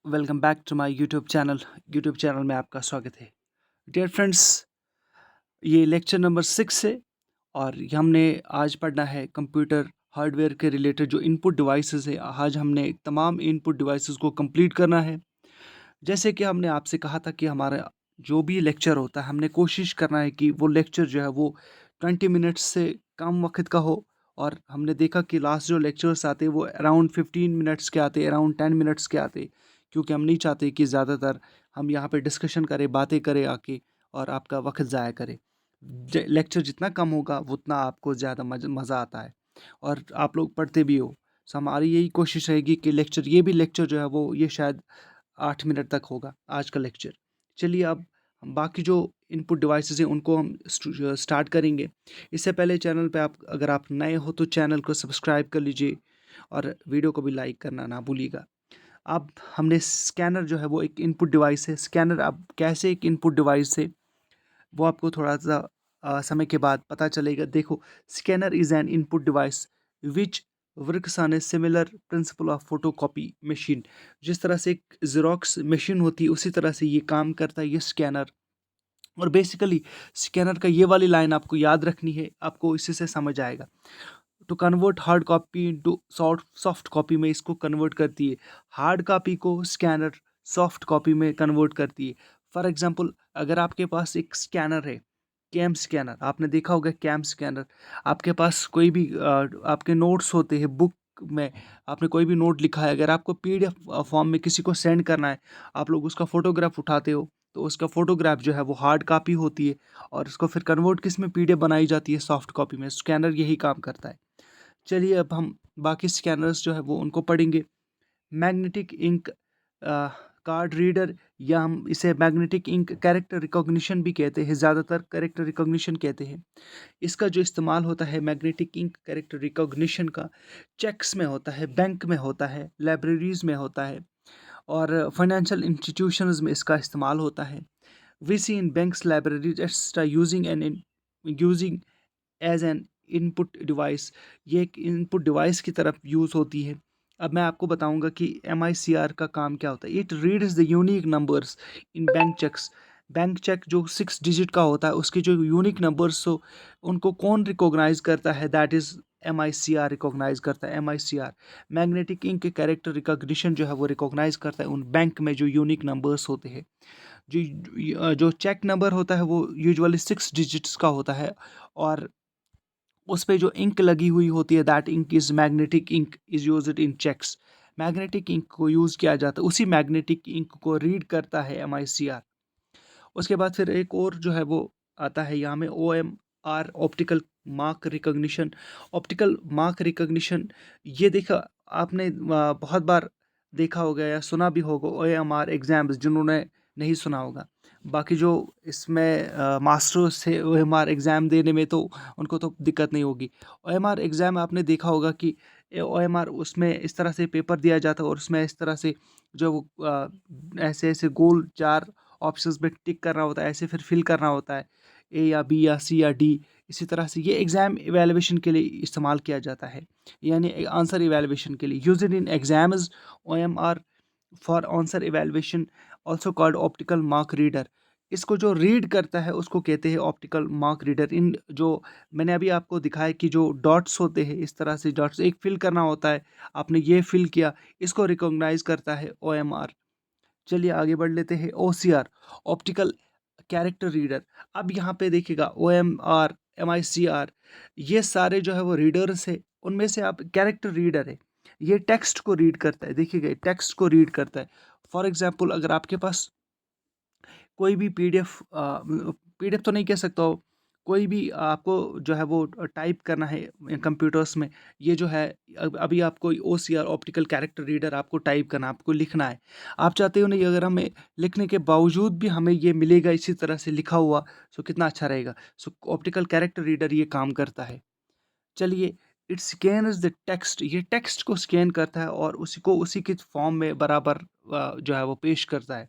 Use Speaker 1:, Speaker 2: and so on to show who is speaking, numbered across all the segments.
Speaker 1: Welcome back to my YouTube channel में आपका स्वागत है। डियर फ्रेंड्स, ये लेक्चर नंबर 6 है और हमने आज पढ़ना है कंप्यूटर हार्डवेयर के रिलेटेड जो इनपुट डिवाइसेस है। आज हमने तमाम इनपुट डिवाइसेस को कंप्लीट करना है। जैसे कि हमने आपसे कहा था कि हमारा जो भी लेक्चर होता है, हमने कोशिश करना है कि वो लेक्चर जो है वो 20 मिनट्स से कम वक्त का हो। और हमने देखा कि लास्ट जो लेक्चर्स आते वो अराउंड 15 मिनट्स के आते, अराउंड 10 मिनट्स के आते, क्योंकि हम नहीं चाहते कि ज़्यादातर हम यहाँ पे डिस्कशन करें, बातें करें आके और आपका वक्त ज़ाया करें। लेक्चर जितना कम होगा उतना आपको ज़्यादा मज़ा आता है और आप लोग पढ़ते भी हो। सो हमारी यही कोशिश रहेगी कि ये भी लेक्चर जो है वो ये शायद 8 मिनट तक होगा आज का लेक्चर। चलिए अब हम बाकी जो इनपुट डिवाइसेस हैं उनको हम स्टार्ट करेंगे। इससे पहले चैनल पे अगर आप नए हो तो चैनल को सब्सक्राइब कर लीजिए और वीडियो को भी लाइक करना ना भूलिएगा। अब हमने स्कैनर जो है वो एक इनपुट डिवाइस है। स्कैनर अब कैसे एक इनपुट डिवाइस है वो आपको थोड़ा सा समय के बाद पता चलेगा। देखो, scanner is an input device which works on a similar principle of photocopy machine. जिस तरह से एक जेरोक्स मशीन होती है उसी तरह से ये काम करता है ये स्कैनर। और बेसिकली स्कैनर का ये वाली लाइन आपको याद रखनी है, आपको इसी से समझ आएगा। To convert hard copy into soft copy में इसको कन्वर्ट करती है। हार्ड कॉपी को स्कैनर सॉफ्ट कॉपी में कन्वर्ट करती है। फॉर एग्जांपल, अगर आपके पास एक स्कैनर है, कैम स्कैनर, आपने देखा होगा कैम स्कैनर। आपके पास कोई भी आपके नोट्स होते हैं बुक में, आपने कोई भी नोट लिखा है, अगर आपको पीडीएफ फॉर्म में किसी को सेंड करना है, आप लोग उसका फोटोग्राफ उठाते हो, तो उसका फोटोग्राफ जो है वो हार्ड कॉपी होती है और उसको फिर कन्वर्ट किस में, पीडीएफ बनाई जाती है सॉफ्ट कॉपी में। स्कैनर यही काम करता है। चलिए अब हम बाकी स्कैनर्स जो है वो उनको पढ़ेंगे। मैग्नेटिक इंक कार्ड रीडर, या हम इसे मैग्नेटिक इंक कैरेक्टर रिकॉग्निशन भी कहते हैं, ज़्यादातर कैरेक्टर रिकॉग्निशन कहते हैं। इसका जो इस्तेमाल होता है मैग्नेटिक इंक कैरेक्टर रिकॉग्निशन का, चेक्स में होता है, बैंक में होता है, लाइब्रेरीज में होता है और फाइनेंशियल इंस्टीट्यूशंस में इसका इस्तेमाल होता है। We see in banks, libraries etcetera using as an input device. ये एक इनपुट डिवाइस की तरफ यूज़ होती है। अब मैं आपको बताऊंगा कि एम आई सी आर का काम क्या होता है। It reads the unique numbers in bank cheques. Bank cheque जो 6 डिजिट का होता है उसके जो यूनिक नंबर्स हो उनको कौन रिकॉग्नाइज करता है, that is M I C R recognize करता है। M I C R magnetic ink के कैरेक्टर रिकॉग्निशन जो है वो रिकॉग्नाइज करता है उन बैंक में जो यूनिक नंबर्स होते हैं। जो चेक नंबर होता है वो यूजुअली 6 डिजिट्स का होता है और उस पे जो इंक लगी हुई होती है, that ink is magnetic ink is use in cheques. Magnetic ink को यूज़ किया जाता है, उसी मैग्नेटिक इंक को रीड करता है एम आई सी आर। उसके बाद फिर एक और जो है वो आता है यहाँ में, O M R, optical mark recognition. Optical mark recognition, ये देखा आपने बहुत बार देखा होगा या सुना भी होगा। ओ एम आर एग्जाम्स, जिन्होंने नहीं सुना होगा, बाकी जो इसमें मास्टर्स थे ओ एम आर एग्ज़ाम देने में, तो उनको तो दिक्कत नहीं होगी। ओ एम आर एग्ज़ाम आपने देखा होगा कि ओ एम आर उसमें इस तरह से पेपर दिया जाता है और उसमें इस तरह से जो वो ऐसे ऐसे गोल चार ऑप्शंस में टिक करना होता है, ऐसे फिर फिल करना होता है, ए या बी या सी या डी। इसी तरह से ये एग्ज़ाम इवेलुएशन के लिए इस्तेमाल किया जाता है, यानी आंसर इवेलुएशन के लिए। Used in exams, O M R for answer evaluation, also called optical mark reader. इसको जो रीड करता है उसको कहते हैं ऑप्टिकल मार्क रीडर। इन जो मैंने अभी आपको दिखाया कि जो डॉट्स होते हैं, इस तरह से डॉट्स एक फिल करना होता है, आपने ये फिल किया, इसको रिकॉग्नाइज करता है ओ एम आर। चलिए आगे बढ़ लेते हैं। O C R, optical character reader. अब यहाँ पे देखिएगा O M R, M I C R, ये सारे जो है वो रीडर्स है, उनमें से आप कैरेक्टर रीडर है, ये टेक्स्ट को रीड करता है। देखिएगा टेक्स्ट को रीड करता है। फॉर एग्जाम्पल, अगर आपके पास कोई भी पीडीएफ, पीडीएफ तो नहीं कह सकता हो, कोई भी आपको जो है वो टाइप करना है कंप्यूटर्स में, ये जो है अभी आपको O C R, optical character reader, आपको टाइप करना, आपको लिखना है। आप चाहते हो नहीं, अगर हमें लिखने के बावजूद भी हमें ये मिलेगा इसी तरह से लिखा हुआ, सो कितना अच्छा रहेगा। सो ऑप्टिकल कैरेक्टर रीडर ये काम करता है। चलिए, इट स्कैन्स द टेक्स्ट, ये टेक्स्ट को स्कैन करता है और उसी को उसी के फॉर्म में बराबर जो है वो पेश करता है।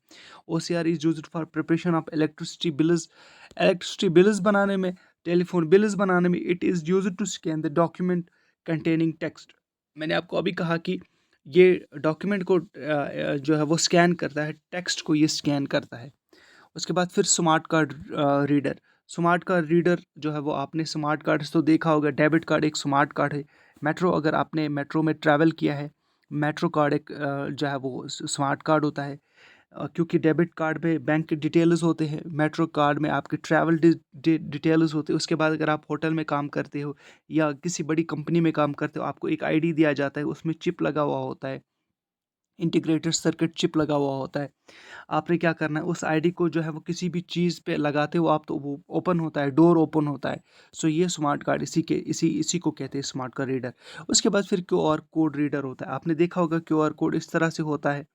Speaker 1: O C R is use for preparation of electricity bills. Electricity bills बनाने में, टेलीफोन बिल्स बनाने में, it is use to scan the document containing text. मैंने आपको अभी कहा कि ये डॉक्यूमेंट को जो है वो स्कैन करता है, टेक्स्ट को ये स्कैन करता है। उसके बाद फिर smart card reader. Smart card reader जो है वो आपने स्मार्ट कार्ड्स तो देखा होगा, डेबिट कार्ड एक स्मार्ट कार्ड है। मेट्रो, अगर आपने मेट्रो में ट्रैवल किया है, मेट्रो कार्ड एक जो है वो स्मार्ट कार्ड होता है। क्योंकि डेबिट कार्ड में बैंक के डिटेल्स होते हैं, मेट्रो कार्ड में आपके ट्रैवल डिटेल्स होते हैं। उसके बाद अगर आप होटल में काम करते हो या किसी बड़ी कंपनी में काम करते हो, आपको एक आईडी दिया जाता है, उसमें चिप लगा हुआ होता है, इंटीग्रेटेड सर्किट चिप लगा हुआ होता है। आपने क्या करना है, उस आईडी को जो है वो किसी भी चीज़ पे लगाते हो आप, तो वो ओपन होता है, डोर ओपन होता है। सो ये स्मार्ट कार्ड इसी को कहते हैं स्मार्ट कार्ड रीडर। उसके बाद फिर क्यूआर कोड रीडर होता है। आपने देखा होगा क्यूआर कोड इस तरह से होता है,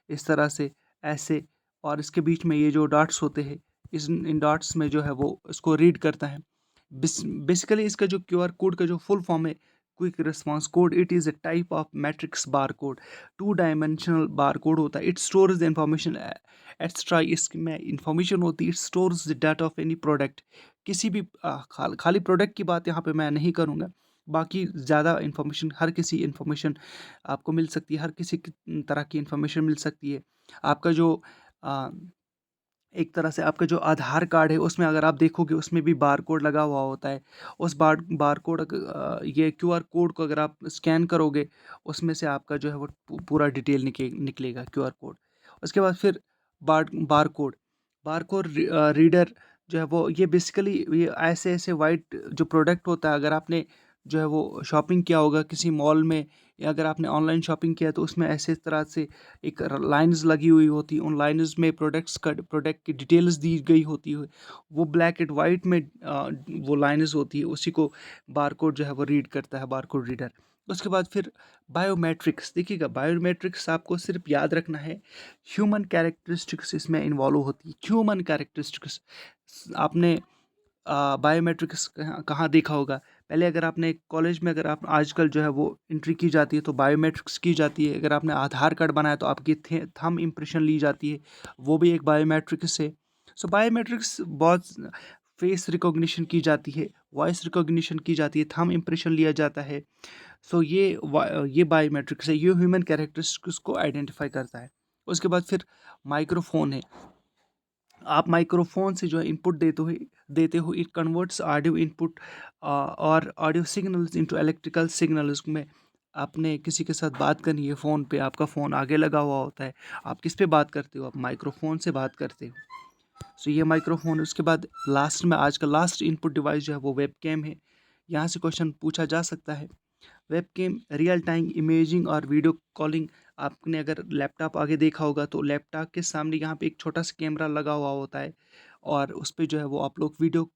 Speaker 1: इस तरह से, ऐसे, और इसके बीच में ये जो डॉट्स होते हैं, इस इन डॉट्स में जो है वो इसको रीड करता है। बेसिकली इसका जो क्यूआर कोड का जो फुल फॉर्म है, quick response code, it is a type of matrix bar code. 2 dimensional bar code होता है। It stores the information extra, इसमें इंफॉर्मेशन होती है। It stores the data of any product. किसी भी खाली प्रोडक्ट की बात यहाँ पे मैं नहीं करूँगा, बाकी ज़्यादा इंफॉर्मेशन, हर किसी इंफॉर्मेशन आपको मिल सकती है, हर किसी तरह की इंफॉर्मेशन मिल सकती है। आपका जो अ, एक तरह से आपका जो आधार कार्ड है, उसमें अगर आप देखोगे उसमें भी बार कोड लगा हुआ होता है। उस बार कोड ये क्यूआर कोड को अगर आप स्कैन करोगे, उसमें से आपका जो है वो पूरा डिटेल निकलेगा क्यूआर कोड। उसके बाद फिर बार कोड, रीडर जो है वो, ये बेसिकली ये ऐसे ऐसे वाइट जो प्रोडक्ट होता है, अगर आपने जो है वो शॉपिंग किया होगा किसी मॉल में, या अगर आपने ऑनलाइन शॉपिंग किया, तो उसमें ऐसे तरह से एक लाइंस लगी हुई होती, उन लाइंस में प्रोडक्ट की डिटेल्स दी गई होती है। वो ब्लैक एंड वाइट में वो लाइंस होती है, उसी को बारकोड जो है वो रीड करता है, बारकोड रीडर। उसके बाद फिर बायोमेट्रिक्स। देखिएगा, बायोमेट्रिक्स आपको सिर्फ याद रखना है, ह्यूमन कैरेक्टरिस्टिक्स इसमें इन्वॉल्व होती है। ह्यूमन कैरेक्टरिस्टिक्स आपने बायोमेट्रिक्स कहाँ कहाँ देखा होगा? पहले अगर आपने कॉलेज में, अगर आप आजकल जो है वो एंट्री की जाती है तो बायोमेट्रिक्स की जाती है। अगर आपने आधार कार्ड बनाया तो आपकी थंब इम्प्रेशन ली जाती है, वो भी एक बायोमेट्रिक्स है। सो बायोमेट्रिक्स बहुत, फेस रिकॉग्निशन की जाती है, वॉइस रिकॉग्निशन की जाती है, थंब इम्प्रेशन लिया जाता है। सो ये बायोमेट्रिक्स है, ये ह्यूमन कैरेक्टरिस्टिक्स को आइडेंटिफाई करता है। उसके बाद फिर माइक्रोफोन है। आप माइक्रोफोन से जो है इनपुट देते हो, इट कन्वर्ट्स ऑडियो इनपुट और audio signals into electrical signals में। आपने किसी के साथ बात करनी है फ़ोन पे, आपका फ़ोन आगे लगा हुआ होता है, आप किस पे बात करते हो? आप माइक्रोफोन से बात करते हो। सो ये माइक्रोफोन। उसके बाद लास्ट में, आज का लास्ट इनपुट डिवाइस जो है वो वेब कैम है। यहाँ से क्वेश्चन पूछा जा सकता है। वेबकैम रियल टाइम इमेजिंग और वीडियो कॉलिंग। आपने अगर लैपटॉप आगे देखा होगा, तो लैपटॉप के सामने यहाँ पे एक छोटा सा कैमरा लगा हुआ होता है, और उस पे जो है वो आप लोग वीडियो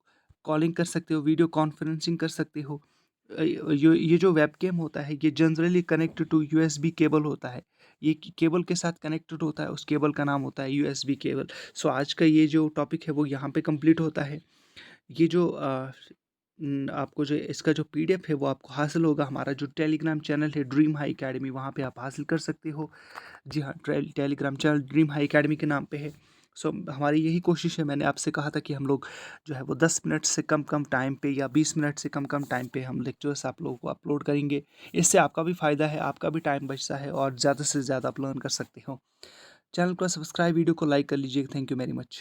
Speaker 1: कॉलिंग कर सकते हो, वीडियो कॉन्फ्रेंसिंग कर सकते हो। ये जो वेबकैम होता है, ये generally connected to USB cable होता है। ये केबल के साथ कनेक्टेड होता है, उस केबल का नाम होता है यूएसबी केबल। सो आज का ये जो टॉपिक है वो यहाँ पे कंप्लीट होता है। ये जो आपको जो इसका जो पीडीएफ है वो आपको हासिल होगा, हमारा जो टेलीग्राम चैनल है ड्रीम हाई एकेडमी, वहाँ पे आप हासिल कर सकते हो। जी हाँ, Telegram channel dream high academy के नाम पे है। सो हमारी यही कोशिश है, मैंने आपसे कहा था कि हम लोग जो है वो 10 मिनट से कम कम टाइम पे, या 20 मिनट से कम कम टाइम पे हम लेक्चर्स आप लोगों को अपलोड करेंगे। इससे आपका भी फ़ायदा है, आपका भी टाइम बचता है, और ज़्यादा से ज़्यादा आप लर्न कर सकते हो। चैनल को सब्सक्राइब, वीडियो को लाइक कर लीजिए। Thank you very much.